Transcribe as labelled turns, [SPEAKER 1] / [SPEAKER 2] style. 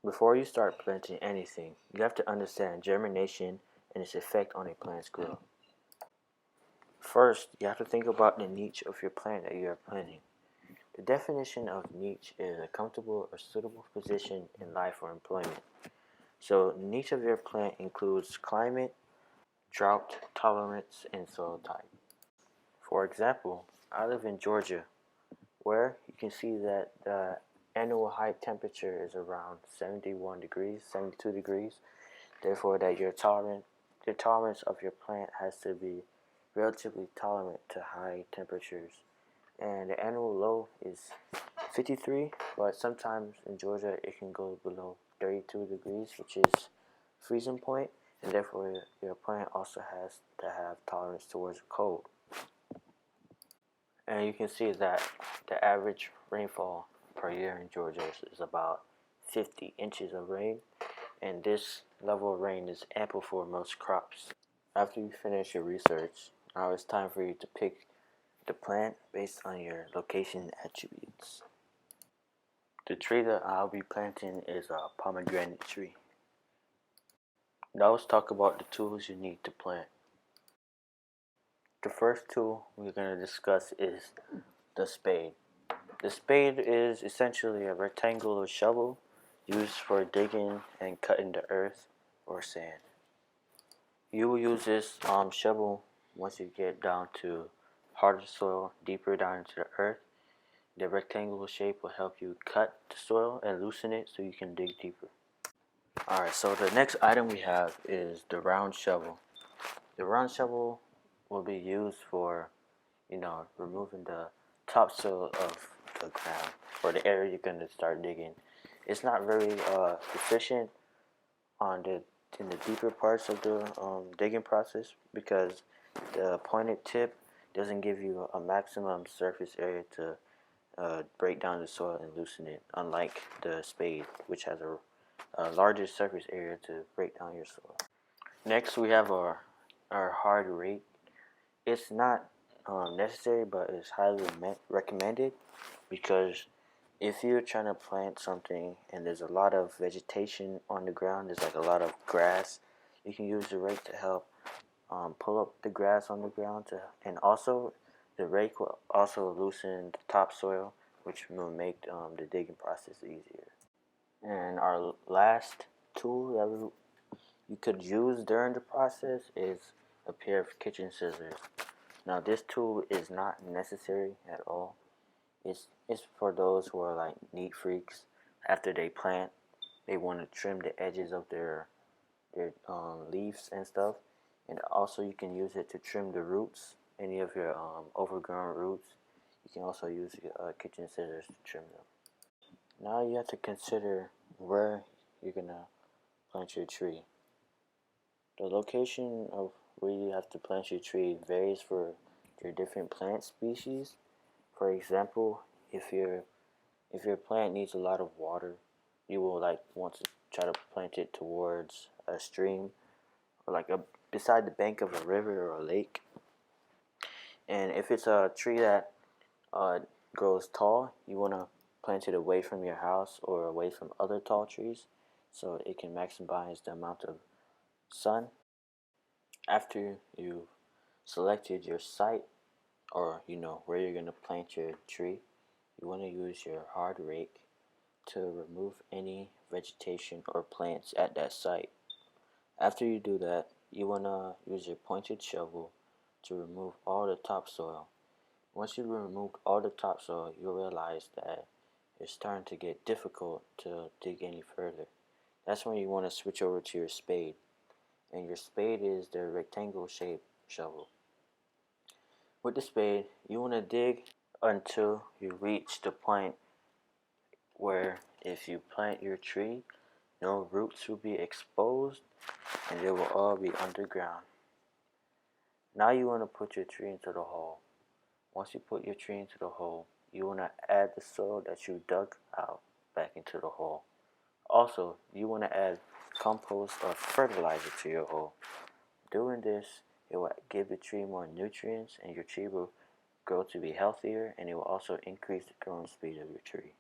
[SPEAKER 1] Before you start planting anything, you have to understand germination and its effect on a plant's growth. First, you have to think about the niche of your plant that you are planting. The definition of niche is a comfortable or suitable position in life or employment. So, the niche of your plant includes climate, drought tolerance, and soil type. For example, I live in Georgia, where you can see that the annual high temperature is around 71 degrees, 72 degrees. Therefore, that the tolerance of your plant has to be relatively tolerant to high temperatures. And the annual low is 53, but sometimes in Georgia it can go below 32 degrees, which is freezing point, and therefore your plant also has to have tolerance towards cold. And you can see that the average rainfall per year in Georgia is about 50 inches of rain, and this level of rain is ample for most crops. After you finish your research, now it's time for you to pick the plant based on your location attributes. The tree that I'll be planting is a pomegranate tree. Now let's talk about the tools you need to plant. The first tool we're going to discuss is the spade. The spade is essentially a rectangular shovel used for digging and cutting the earth or sand. You will use this shovel once you get down to harder soil, deeper down into the earth. The rectangular shape will help you cut the soil and loosen it so you can dig deeper. Alright, so the next item we have is the round shovel. The round shovel will be used for, removing the topsoil of the ground or the area you're going to start digging. It's not very efficient in the deeper parts of the digging process because the pointed tip doesn't give you a maximum surface area to break down the soil and loosen it, unlike the spade, which has a larger surface area to break down your soil. Next, we have our hard rake. It's not necessary, but it's highly recommended because if you're trying to plant something and there's a lot of vegetation on the ground, there's like a lot of grass, you can use the rake to help pull up the grass on the ground, and also the rake will also loosen the topsoil, which will make the digging process easier. And our last tool that you could use during the process is a pair of kitchen scissors. Now this tool is not necessary at all. It's for those who are like neat freaks. After they plant, they want to trim the edges of their leaves and stuff. And also you can use it to trim the roots, any of your overgrown roots. You can also use kitchen scissors to trim them. Now you have to consider where you're gonna plant your tree. The location of where you have to plant your tree varies for your different plant species. For example, if your plant needs a lot of water, you will want to try to plant it towards a stream or beside the bank of a river or a lake. And if it's a tree that grows tall, you want to plant it away from your house or away from other tall trees so it can maximize the amount of sun. After you've selected your site or where you're going to plant your tree, you want to use your hard rake to remove any vegetation or plants at that site. After you do that, you want to use your pointed shovel to remove all the topsoil. Once you've removed all the topsoil, you'll realize that it's starting to get difficult to dig any further. That's when you want to switch over to your spade. And your spade is the rectangle shaped shovel. With the spade, you want to dig until you reach the point where if you plant your tree, no roots will be exposed and they will all be underground. Now you want to put your tree into the hole. Once you put your tree into the hole, you want to add the soil that you dug out back into the hole. Also, you want to add compost or fertilizer to your hole. Doing this, it will give the tree more nutrients and your tree will grow to be healthier, and it will also increase the growing speed of your tree.